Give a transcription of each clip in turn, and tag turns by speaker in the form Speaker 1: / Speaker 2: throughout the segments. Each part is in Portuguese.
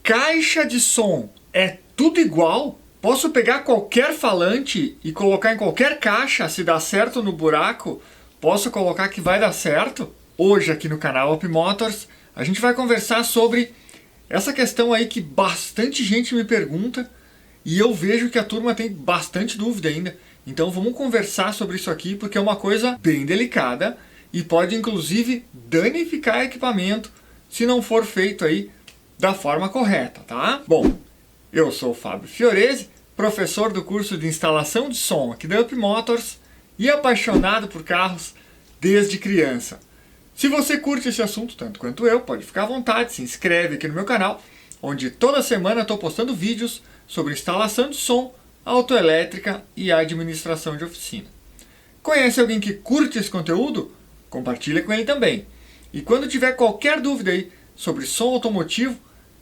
Speaker 1: Caixa de som é tudo igual? Posso pegar qualquer falante e colocar em qualquer caixa, se dá certo no buraco? Posso colocar que vai dar certo? Hoje aqui no canal Up Motors a gente vai conversar sobre essa questão aí que bastante gente me pergunta e eu vejo que a turma tem bastante dúvida ainda. Então vamos conversar sobre isso aqui porque é uma coisa bem delicada e pode inclusive danificar equipamento se não for feito aí da forma correta, tá? Bom, eu sou o Fábio Fiorese, professor do curso de instalação de som aqui da Up Motors e apaixonado por carros desde criança. Se você curte esse assunto tanto quanto eu, pode ficar à vontade, se inscreve aqui no meu canal, onde toda semana estou postando vídeos sobre instalação de som, autoelétrica e administração de oficina. Conhece alguém que curte esse conteúdo? Compartilha com ele também. E quando tiver qualquer dúvida aí sobre som automotivo,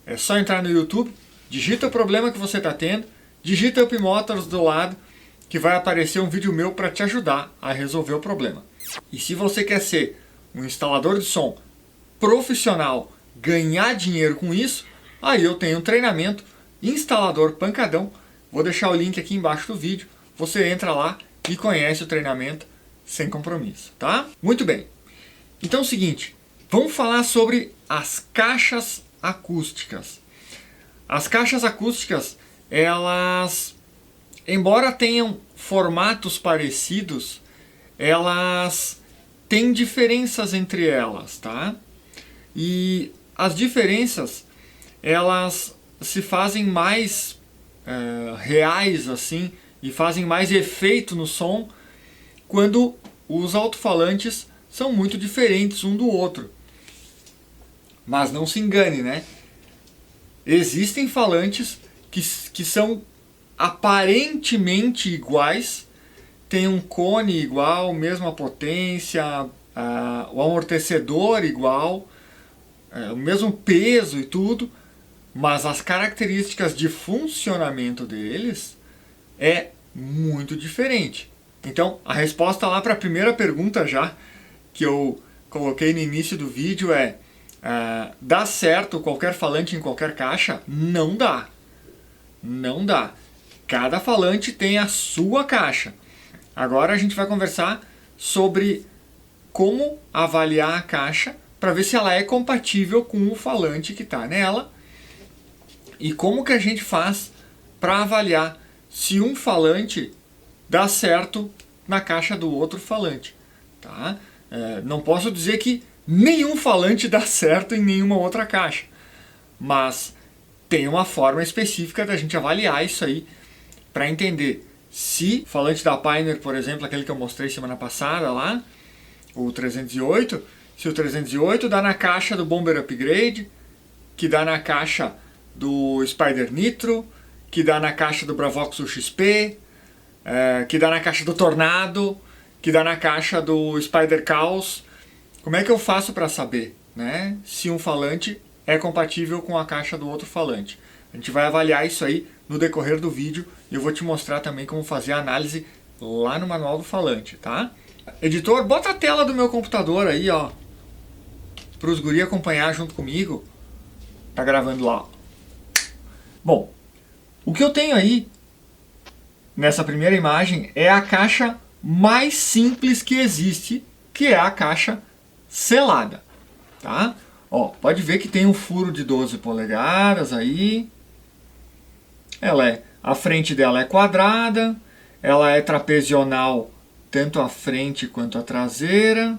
Speaker 1: é só entrar no YouTube, digita o problema que você está tendo, digita Up Motors do lado, que vai aparecer um vídeo meu para te ajudar a resolver o problema. E se você quer ser um instalador de som profissional, ganhar dinheiro com isso, aí eu tenho um treinamento instalador pancadão. Vou deixar o link aqui embaixo do vídeo. Você entra lá e conhece o treinamento sem compromisso, tá? Muito bem. Então é o seguinte, vamos falar sobre as caixas acústicas. As caixas acústicas, elas, embora tenham formatos parecidos, elas têm diferenças entre elas, tá? E as diferenças, elas se fazem mais reais assim e fazem mais efeito no som quando os alto-falantes são muito diferentes um do outro. Mas não se engane, né? Existem falantes que são aparentemente iguais, tem um cone igual, mesma potência, o amortecedor igual, o mesmo peso e tudo, mas as características de funcionamento deles é muito diferente. Então, a resposta lá para a primeira pergunta já, que eu coloquei no início do vídeo é: dá certo qualquer falante em qualquer caixa? Não dá. Não dá. Cada falante tem a sua caixa. Agora a gente vai conversar sobre como avaliar a caixa para ver se ela é compatível com o falante que está nela e como que a gente faz para avaliar se um falante dá certo na caixa do outro falante. Tá? Não posso dizer que nenhum falante dá certo em nenhuma outra caixa, mas tem uma forma específica da gente avaliar isso aí para entender se o falante da Pioneer, por exemplo, aquele que eu mostrei semana passada lá, o 308, se o 308 dá na caixa do Bomber Upgrade, que dá na caixa do Spider Nitro, que dá na caixa do Bravox UXP, que dá na caixa do Tornado, que dá na caixa do Spider Caos. Como é que eu faço para saber, né, se um falante é compatível com a caixa do outro falante? A gente vai avaliar isso aí no decorrer do vídeo e eu vou te mostrar também como fazer a análise lá no manual do falante, tá? Editor, bota a tela do meu computador aí, ó, para os guri acompanhar junto comigo. Tá gravando lá. Bom, o que eu tenho aí nessa primeira imagem é a caixa mais simples que existe, que é a caixa selada, tá? Ó, pode ver que tem um furo de 12 polegadas aí. A frente dela é quadrada, ela é trapezional tanto a frente quanto a traseira,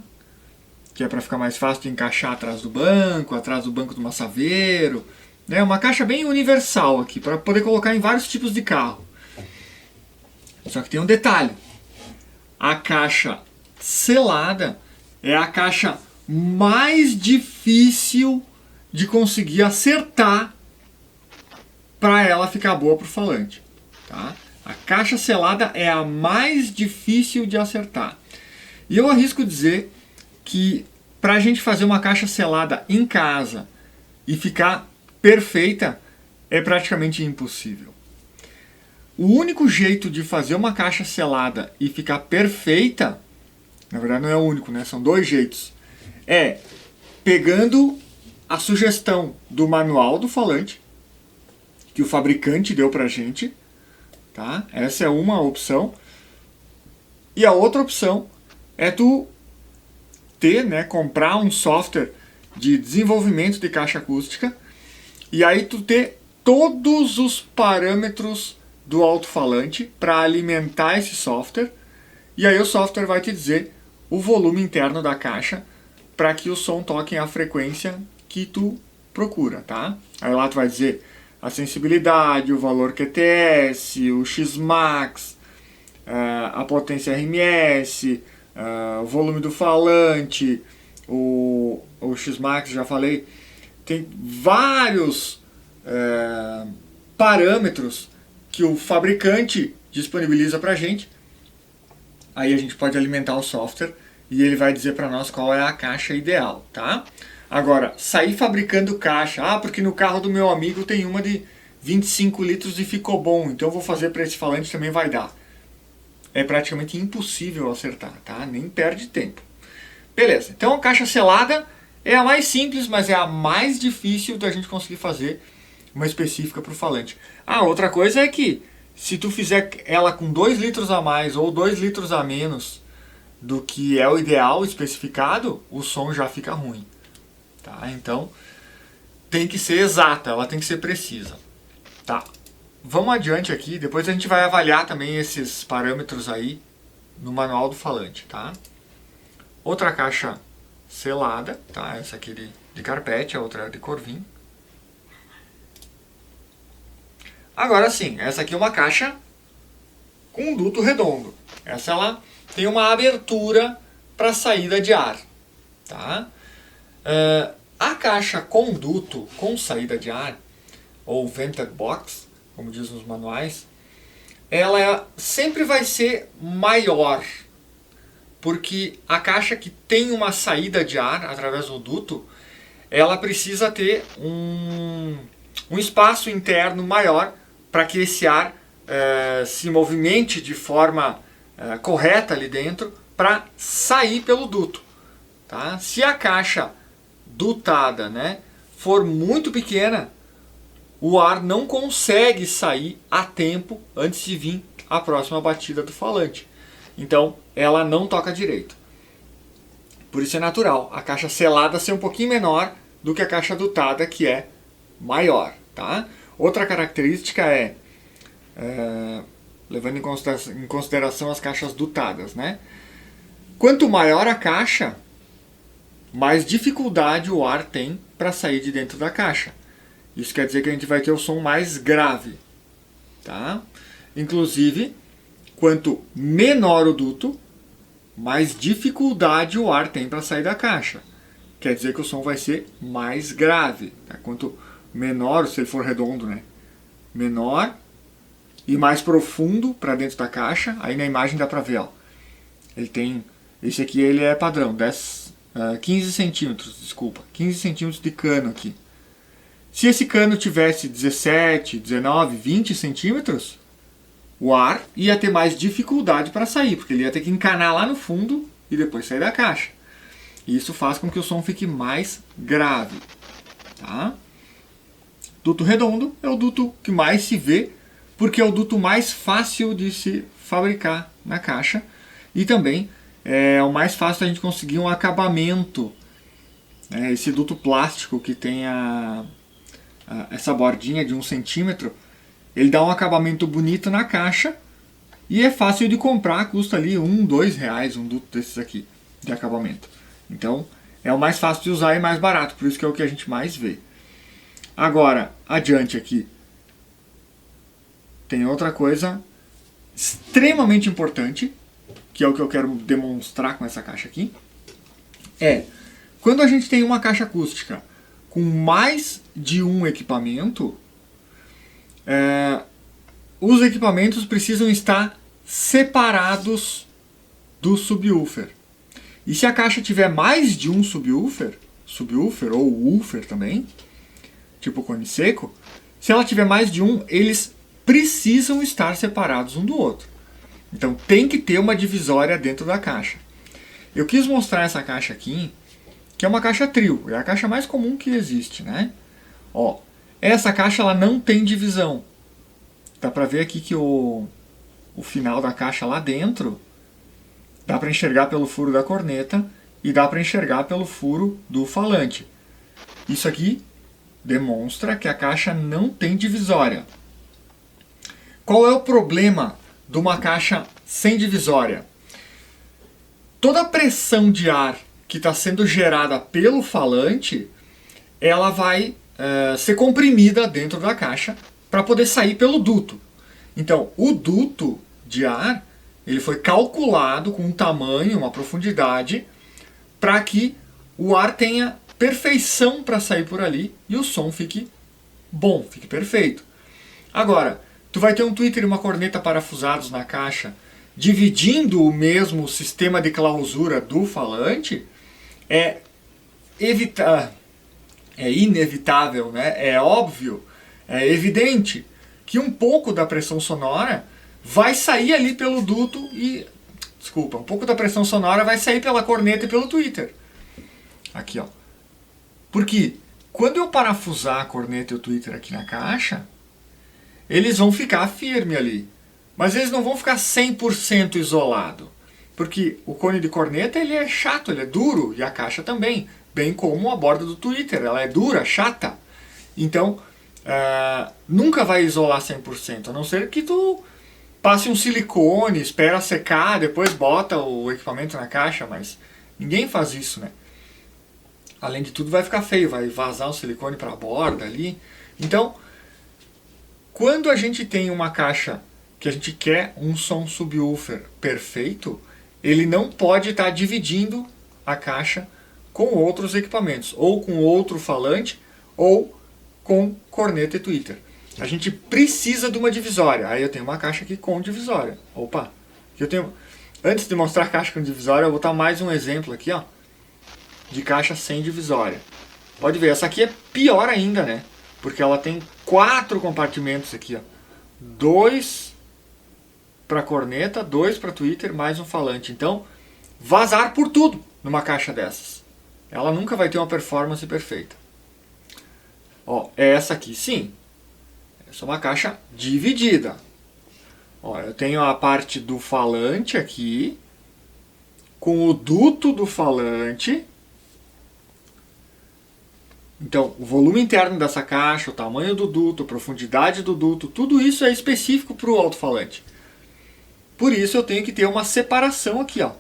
Speaker 1: que é para ficar mais fácil de encaixar atrás do banco do massaveiro. É uma caixa bem universal aqui, para poder colocar em vários tipos de carro. Só que tem um detalhe. A caixa selada é a caixa mais difícil de conseguir acertar para ela ficar boa para o falante. Tá? A caixa selada é a mais difícil de acertar. E eu arrisco dizer que para a gente fazer uma caixa selada em casa e ficar perfeita é praticamente impossível. O único jeito de fazer uma caixa selada e ficar perfeita, na verdade não é o único, né? São dois jeitos. É pegando a sugestão do manual do falante, que o fabricante deu pra gente, tá? Essa é uma opção. E a outra opção é tu ter, né, comprar um software de desenvolvimento de caixa acústica e aí tu ter todos os parâmetros do alto-falante para alimentar esse software, e aí o software vai te dizer o volume interno da caixa para que o som toque a frequência que tu procura, tá? Aí lá tu vai dizer a sensibilidade, o valor QTS, o Xmax, a potência RMS, o volume do falante, o Xmax, já falei. Tem vários parâmetros que o fabricante disponibiliza pra gente. Aí a gente pode alimentar o software e ele vai dizer para nós qual é a caixa ideal, tá? Agora, sair fabricando caixa, porque no carro do meu amigo tem uma de 25 litros e ficou bom, então eu vou fazer para esse falante também vai dar. É praticamente impossível acertar, tá? Nem perde tempo. Beleza, então a caixa selada é a mais simples, mas é a mais difícil da gente conseguir fazer uma específica para o falante. Outra coisa é que se tu fizer ela com 2 litros a mais ou 2 litros a menos do que é o ideal especificado, o som já fica ruim. Tá? Então tem que ser exata, ela tem que ser precisa. Tá. Vamos adiante aqui, depois a gente vai avaliar também esses parâmetros aí no manual do falante, tá? Outra caixa selada, tá? Essa aqui de carpete, a outra é de Corvin. Agora sim, essa aqui é uma caixa com um duto redondo. Essa ela tem uma abertura para saída de ar, tá? A caixa com duto com saída de ar, ou vented box, como diz nos manuais, ela sempre vai ser maior, porque a caixa que tem uma saída de ar através do duto, ela precisa ter um espaço interno maior para que esse ar se movimente de forma correta ali dentro para sair pelo duto. Tá? Se a caixa dutada, né, for muito pequena, o ar não consegue sair a tempo antes de vir a próxima batida do falante. Então, ela não toca direito. Por isso é natural a caixa selada ser um pouquinho menor do que a caixa dutada, que é maior. Tá? Outra característica levando em consideração as caixas dutadas, né? Quanto maior a caixa, mais dificuldade o ar tem para sair de dentro da caixa. Isso quer dizer que a gente vai ter o som mais grave, tá? Inclusive, quanto menor o duto, mais dificuldade o ar tem para sair da caixa. Quer dizer que o som vai ser mais grave. Tá? Quanto menor, se ele for redondo, né? Menor e mais profundo para dentro da caixa. Aí na imagem dá para ver, ó. Ele tem, esse aqui ele é padrão, 15 centímetros, desculpa, 15 centímetros de cano aqui. Se esse cano tivesse 17, 19, 20 centímetros, o ar ia ter mais dificuldade para sair, porque ele ia ter que encanar lá no fundo e depois sair da caixa. E isso faz com que o som fique mais grave. Tá? Duto redondo é o duto que mais se vê, porque é o duto mais fácil de se fabricar na caixa e também é o mais fácil da gente conseguir um acabamento. Esse duto plástico que tem essa bordinha de 1 centímetro, ele dá um acabamento bonito na caixa e é fácil de comprar, custa ali R$1, R$2 um duto desses aqui de acabamento. Então é o mais fácil de usar e mais barato, por isso que é o que a gente mais vê. Agora, adiante aqui, tem outra coisa extremamente importante, que é o que eu quero demonstrar com essa caixa aqui. Quando a gente tem uma caixa acústica com mais de um equipamento, os equipamentos precisam estar separados do subwoofer. E se a caixa tiver mais de um subwoofer ou woofer também, tipo cone seco, se ela tiver mais de um, eles precisam estar separados um do outro. Então tem que ter uma divisória dentro da caixa. Eu quis mostrar essa caixa aqui, que é uma caixa trio, é a caixa mais comum que existe, né? Ó, Essa caixa ela não tem divisão. Dá para ver aqui que o final da caixa lá dentro dá para enxergar pelo furo da corneta e dá para enxergar pelo furo do falante. Isso aqui demonstra que a caixa não tem divisória. Qual é o problema de uma caixa sem divisória? Toda a pressão de ar que está sendo gerada pelo falante, ela vai ser comprimida dentro da caixa para poder sair pelo duto. Então, o duto de ar ele foi calculado com um tamanho, uma profundidade, para que o ar tenha perfeição para sair por ali e o som fique bom, fique perfeito. Agora, tu vai ter um tweeter e uma corneta parafusados na caixa, dividindo o mesmo sistema de clausura do falante, é inevitável, né? É óbvio, é evidente que um pouco da pressão sonora vai sair ali pelo duto e... Desculpa, um pouco da pressão sonora vai sair pela corneta e pelo tweeter. Aqui, ó. Porque quando eu parafusar a corneta e o tweeter aqui na caixa, eles vão ficar firmes ali. Mas eles não vão ficar 100% isolado. Porque o cone de corneta ele é chato, ele é duro, e a caixa também. Bem como a borda do tweeter, ela é dura, chata. Então, nunca vai isolar 100%, a não ser que tu passe um silicone, espera secar, depois bota o equipamento na caixa, mas ninguém faz isso, né? Além de tudo vai ficar feio, vai vazar o silicone para a borda ali. Então, quando a gente tem uma caixa que a gente quer um som subwoofer perfeito, ele não pode estar dividindo a caixa com outros equipamentos, ou com outro falante, ou com corneta e tweeter. A gente precisa de uma divisória. Aí eu tenho uma caixa aqui com divisória. Opa! Eu tenho... Antes de mostrar a caixa com divisória, eu vou botar mais um exemplo aqui, ó, de caixa sem divisória. Pode ver, essa aqui é pior ainda, né? Porque ela tem 4 compartimentos aqui, ó. 2 para corneta, 2 para tweeter, mais um falante. Então, vazar por tudo numa caixa dessas. Ela nunca vai ter uma performance perfeita. Ó, essa aqui sim. Essa é uma caixa dividida. Ó, eu tenho a parte do falante aqui, com o duto do falante. Então, o volume interno dessa caixa, o tamanho do duto, a profundidade do duto, tudo isso é específico para o alto-falante. Por isso eu tenho que ter uma separação aqui, ó.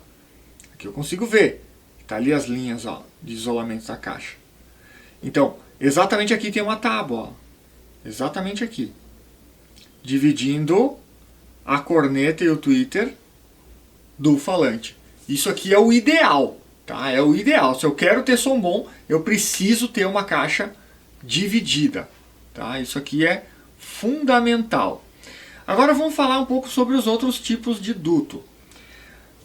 Speaker 1: Aqui eu consigo ver. Tá ali as linhas, ó, de isolamento da caixa. Então, exatamente aqui tem uma tábua, ó. Exatamente aqui. Dividindo a corneta e o tweeter do falante. Isso aqui é o ideal, tá? É o ideal. Se eu quero ter som bom, eu preciso ter uma caixa dividida, tá? Isso aqui é fundamental. Agora vamos falar um pouco sobre os outros tipos de duto.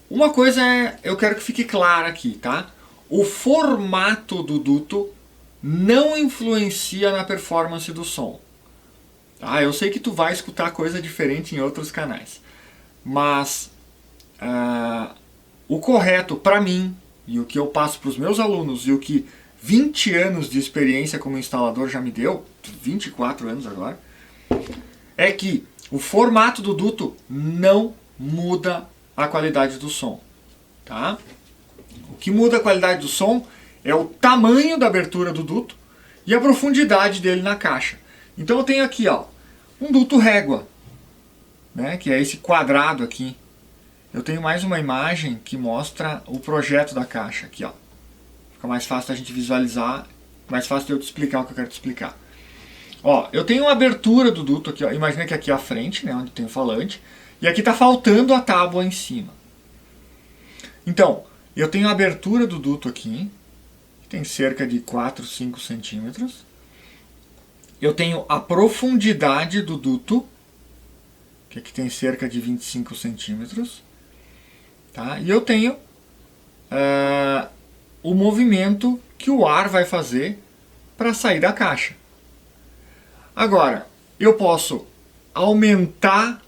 Speaker 1: Uma coisa eu quero que fique clara aqui, tá? O formato do duto não influencia na performance do som. Tá? Eu sei que tu vai escutar coisa diferente em outros canais, mas o correto para mim, e o que eu passo para os meus alunos, e o que 20 anos de experiência como instalador já me deu, 24 anos agora, é que o formato do duto não muda a qualidade do som. Tá? O que muda a qualidade do som é o tamanho da abertura do duto e a profundidade dele na caixa. Então eu tenho aqui, ó, um duto régua, né, que é esse quadrado aqui. Eu tenho mais uma imagem que mostra o projeto da caixa aqui, ó. Fica mais fácil a gente visualizar, mais fácil de eu te explicar o que eu quero te explicar. Ó, eu tenho uma abertura do duto aqui, ó. Imagina que aqui é a frente, né, onde tem o falante, e aqui está faltando a tábua em cima. Então, eu tenho a abertura do duto aqui, que tem cerca de 4, 5 centímetros. Eu tenho a profundidade do duto, que aqui tem cerca de 25 centímetros. Tá? E eu tenho o movimento que o ar vai fazer para sair da caixa. Agora, eu posso aumentar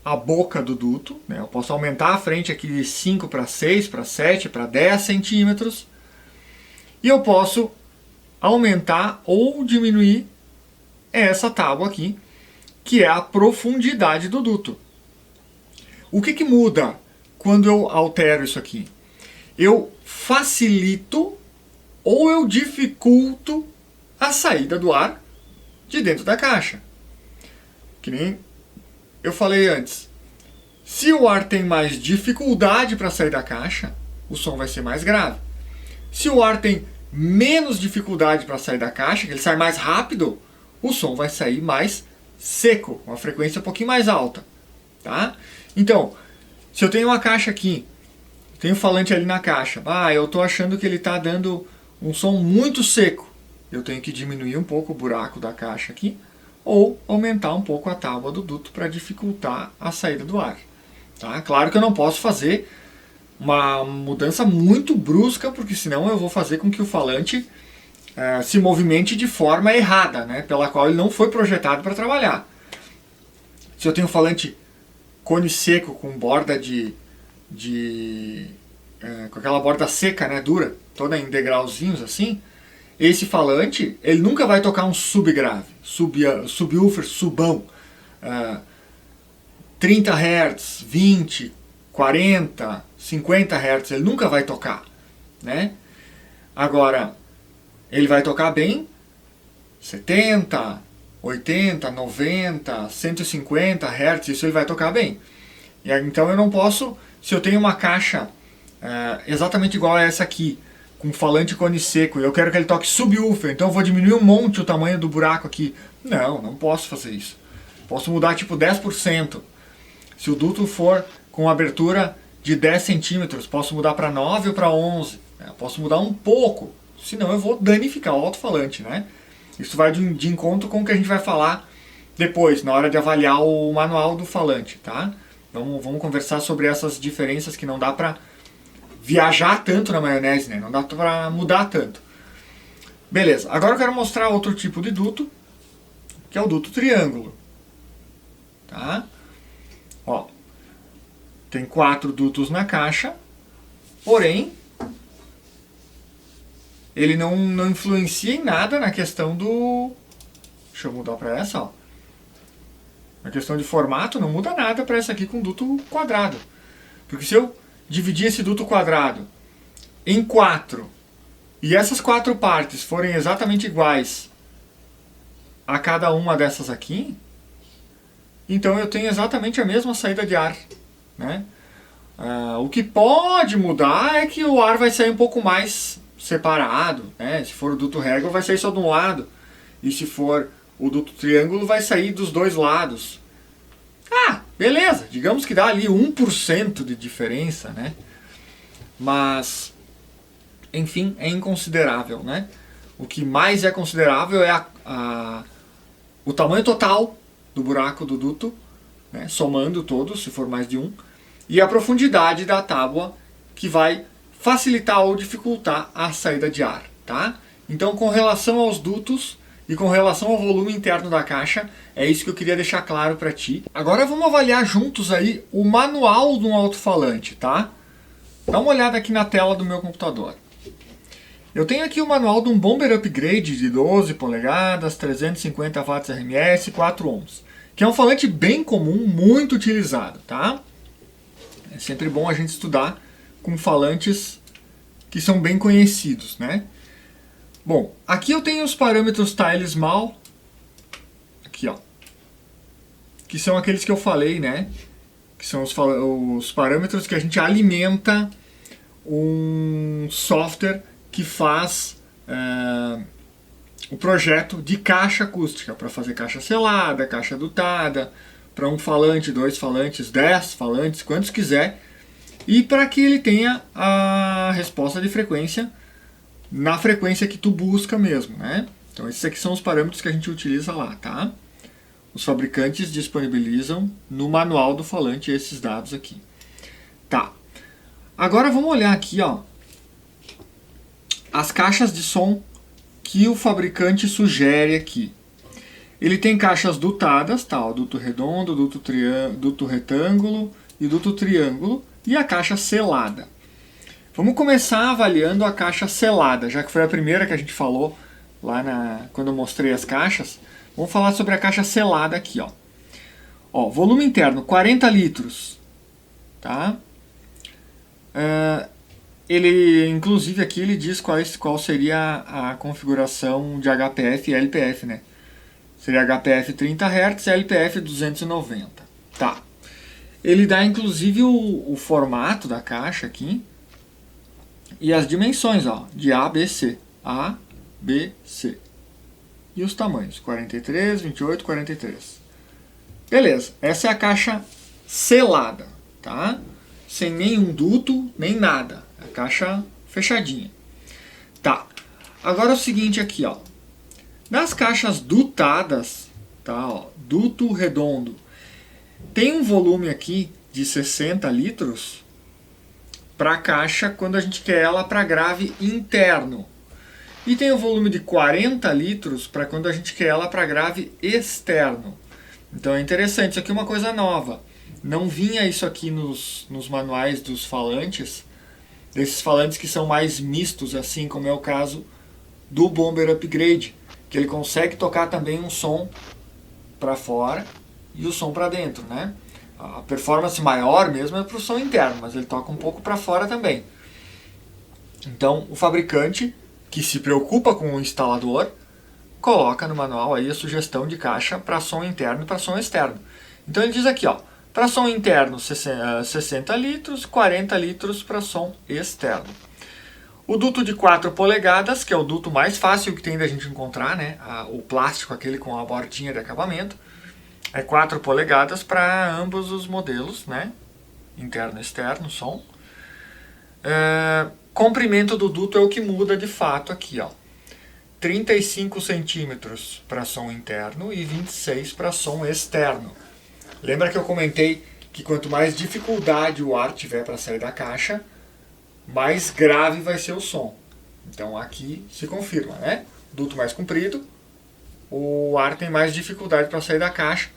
Speaker 1: a boca do duto, né? Eu posso aumentar a frente aqui de 5 para 6, para 7, para 10 centímetros. E eu posso aumentar ou diminuir é essa tábua aqui, que é a profundidade do duto. O que muda quando eu altero isso aqui? Eu facilito ou eu dificulto a saída do ar de dentro da caixa. Que nem eu falei antes. Se o ar tem mais dificuldade para sair da caixa, o som vai ser mais grave. Se o ar tem menos dificuldade para sair da caixa, que ele sai mais rápido, o som vai sair mais seco, com uma frequência um pouquinho mais alta. Tá? Então, se eu tenho uma caixa aqui, tenho um falante ali na caixa, eu estou achando que ele está dando um som muito seco, eu tenho que diminuir um pouco o buraco da caixa aqui, ou aumentar um pouco a tábua do duto para dificultar a saída do ar. Tá? Claro que eu não posso fazer uma mudança muito brusca, porque senão eu vou fazer com que o falante se movimente de forma errada, né? Pela qual ele não foi projetado para trabalhar. Se eu tenho um falante cone seco com borda com aquela borda seca, né, dura, toda em degrauzinhos assim, esse falante ele nunca vai tocar um subgrave, subwoofer, subão, 30 Hz, 20, 40, 50 Hz, ele nunca vai tocar, né? Agora, ele vai tocar bem 70, 80, 90, 150 Hz, isso ele vai tocar bem. E então eu não posso, se eu tenho uma caixa exatamente igual a essa aqui, com falante cone seco, e eu quero que ele toque subwoofer, então eu vou diminuir um monte o tamanho do buraco aqui. Não posso fazer isso. Posso mudar tipo 10%. Se o duto for com abertura de 10 centímetros, posso mudar para 9 ou para 11. Posso mudar um pouco, senão eu vou danificar o alto-falante, né? Isso vai de encontro com o que a gente vai falar depois, na hora de avaliar o manual do falante, tá? Vamos conversar sobre essas diferenças que não dá para viajar tanto na maionese, né? Não dá para mudar tanto. Beleza, agora eu quero mostrar outro tipo de duto, que é o duto triângulo. Tá? Ó, tem 4 dutos na caixa, porém ele não influencia em nada na questão do... Deixa eu mudar para essa, ó. Na questão de formato não muda nada para essa aqui com duto quadrado. Porque se eu dividir esse duto quadrado em 4 e essas 4 partes forem exatamente iguais a cada uma dessas aqui, então eu tenho exatamente a mesma saída de ar, né? O que pode mudar é que o ar vai sair um pouco mais separado, né? Se for o duto régua vai sair só de um lado, e se for o duto triângulo vai sair dos dois lados. Beleza, digamos que dá ali 1% de diferença, né? Mas, enfim, é inconsiderável, né? O que mais é considerável é o tamanho total do buraco do duto, né? Somando todos, se for mais de um, e a profundidade da tábua, que vai facilitar ou dificultar a saída de ar, tá? Então, com relação aos dutos e com relação ao volume interno da caixa, é isso que eu queria deixar claro para ti. Agora vamos avaliar juntos aí o manual de um alto-falante, tá? Dá uma olhada aqui na tela do meu computador. Eu tenho aqui o manual de um Bomber Upgrade de 12 polegadas, 350 watts RMS, 4 ohms, que é um falante bem comum, muito utilizado, tá? É sempre bom a gente estudar com falantes que são bem conhecidos, né? Bom, aqui eu tenho os parâmetros Tile Small, aqui ó, que são aqueles que eu falei, né? Que são os parâmetros que a gente alimenta um software que faz o projeto de caixa acústica, para fazer caixa selada, caixa dutada, para um falante, 2 falantes, 10 falantes, quantos quiser, e para que ele tenha a resposta de frequência na frequência que tu busca mesmo, né? Então esses aqui são os parâmetros que a gente utiliza lá, tá? Os fabricantes disponibilizam no manual do falante esses dados aqui. Tá. Agora vamos olhar aqui, ó, as caixas de som que o fabricante sugere aqui. Ele tem caixas dutadas, tá? O duto redondo, duto retângulo e duto triângulo, e a caixa selada. Vamos começar avaliando a caixa selada, já que foi a primeira que a gente falou lá quando eu mostrei as caixas. Vamos falar sobre a caixa selada aqui, ó. Ó, volume interno 40 litros, tá? Ele, inclusive aqui ele diz qual seria a configuração de HPF e LPF, né? Seria HPF 30 Hz e LPF 290. Tá. Ele dá inclusive o formato da caixa aqui e as dimensões, ó, de A, B, C. A, B, C. E os tamanhos, 43, 28, 43. Beleza, essa é a caixa selada, tá? Sem nenhum duto, nem nada. A caixa fechadinha. Tá. Agora é o seguinte aqui, ó. Nas caixas dutadas, tá, ó, duto redondo, tem um volume aqui de 60 litros para a caixa quando a gente quer ela para grave interno. E tem o volume de 40 litros para quando a gente quer ela para grave externo. Então é interessante, isso aqui é uma coisa nova. Não vinha isso aqui nos manuais dos falantes, desses falantes que são mais mistos, assim como é o caso do Bomber Upgrade, que ele consegue tocar também um som para fora e o som para dentro, né? A performance maior mesmo é para o som interno, mas ele toca um pouco para fora também. Então o fabricante, que se preocupa com o instalador, coloca no manual aí a sugestão de caixa para som interno e para som externo. Então ele diz aqui, ó, para som interno 60 litros, 40 litros para som externo. O duto de 4 polegadas, que é o duto mais fácil que tem da gente encontrar, né? O plástico, aquele com a bordinha de acabamento, é 4 polegadas para ambos os modelos, né? Interno e externo, som. Comprimento do duto é o que muda de fato aqui, ó. 35 centímetros para som interno e 26 para som externo. Lembra que eu comentei que quanto mais dificuldade o ar tiver para sair da caixa, mais grave vai ser o som. Então aqui se confirma, né? Duto mais comprido, o ar tem mais dificuldade para sair da caixa,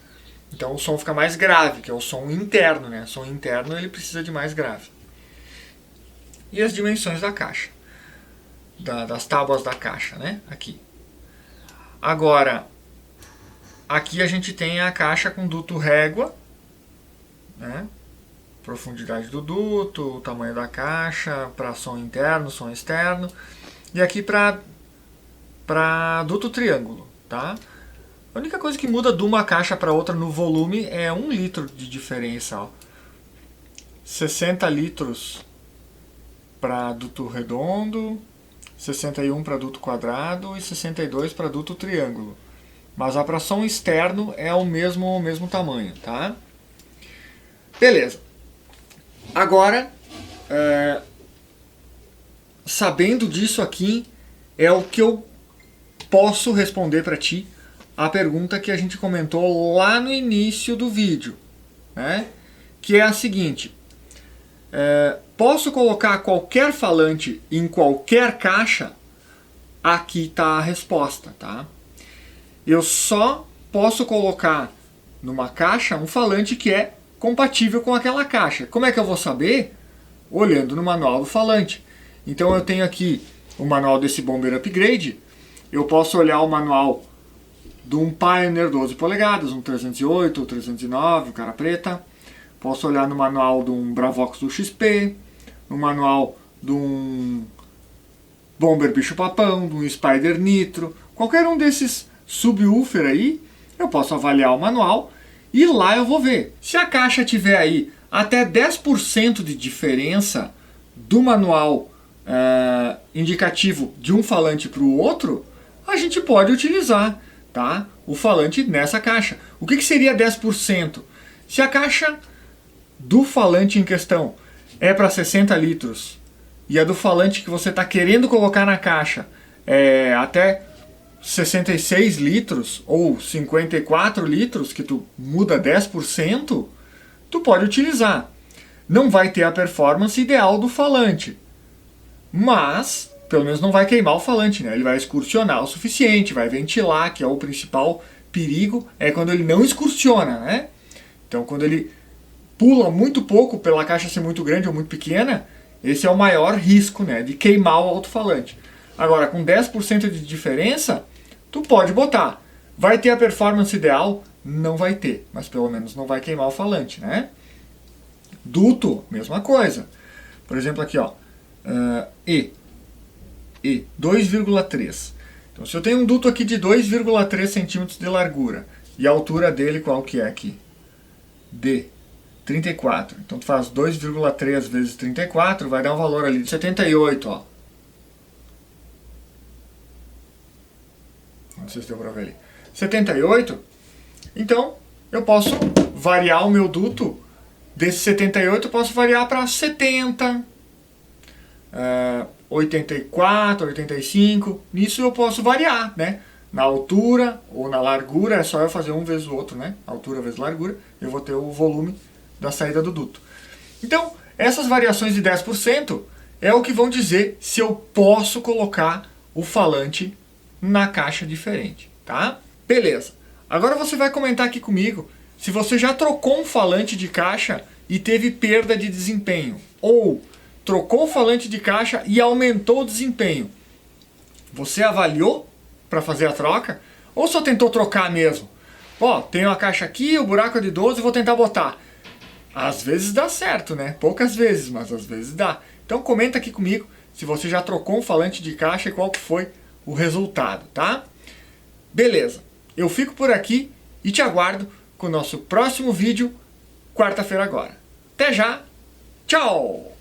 Speaker 1: então o som fica mais grave, que é o som interno, né? O som interno ele precisa de mais grave. E as dimensões da caixa, das tábuas da caixa, né? Aqui. Agora, aqui a gente tem a caixa com duto régua, né? Profundidade do duto, o tamanho da caixa, para som interno, som externo. E aqui para duto triângulo, tá? A única coisa que muda de uma caixa para outra no volume é 1 litro de diferença, ó. 60 litros para duto redondo, 61 para duto quadrado e 62 para duto triângulo. Mas a para som externo é o mesmo tamanho, tá? Beleza. Agora, sabendo disso aqui, é o que eu posso responder para ti a pergunta que a gente comentou lá no início do vídeo, né? Que é a seguinte: posso colocar qualquer falante em qualquer caixa? Aqui está a resposta, tá? Eu só posso colocar numa caixa um falante que é compatível com aquela caixa. Como é que eu vou saber? Olhando no manual do falante. Então eu tenho aqui o manual desse Bomber Upgrade, eu posso olhar o manual de um Pioneer 12 polegadas, um 308, um 309, um cara preta. Posso olhar no manual de um Bravox do XP, no manual de um Bomber Bicho Papão, de um Spider Nitro, qualquer um desses subwoofer aí, eu posso avaliar o manual e lá eu vou ver. Se a caixa tiver aí até 10% de diferença do manual indicativo de um falante para o outro, a gente pode utilizar, tá, o falante nessa caixa. O que seria 10%? Se a caixa do falante em questão é para 60 litros e a do falante que você está querendo colocar na caixa é até 66 litros ou 54 litros, que tu muda 10%, tu pode utilizar. Não vai ter a performance ideal do falante, mas pelo menos não vai queimar o falante, né? Ele vai excursionar o suficiente, vai ventilar, que é o principal perigo, é quando ele não excursiona, né? Então quando ele pula muito pouco pela caixa ser muito grande ou muito pequena, esse é o maior risco, né, de queimar o alto-falante. Agora, com 10% de diferença, tu pode botar. Vai ter a performance ideal? Não vai ter, mas pelo menos não vai queimar o falante, né? Duto, mesma coisa. Por exemplo aqui, ó, E 2,3. Então se eu tenho um duto aqui de 2,3 centímetros de largura, e a altura dele qual que é aqui? D, 34. Então tu faz 2,3 vezes 34, vai dar um valor ali de 78, ó. Não sei se deu pra ver ali. 78. Então, eu posso variar o meu duto. Desse 78 eu posso variar para 70, 84, 85. Nisso eu posso variar, né? Na altura ou na largura, é só eu fazer um vezes o outro, né? Altura vezes largura, eu vou ter o volume da saída do duto. Então, essas variações de 10% é o que vão dizer se eu posso colocar o falante na caixa diferente, tá? Beleza. Agora você vai comentar aqui comigo se você já trocou um falante de caixa e teve perda de desempenho, ou trocou o falante de caixa e aumentou o desempenho. Você avaliou para fazer a troca? Ou só tentou trocar mesmo? Ó, tem uma caixa aqui, o buraco é de 12, vou tentar botar. Às vezes dá certo, né? Poucas vezes, mas às vezes dá. Então comenta aqui comigo se você já trocou um falante de caixa e qual que foi o resultado, tá? Beleza, eu fico por aqui e te aguardo com o nosso próximo vídeo, quarta-feira agora. Até já, tchau!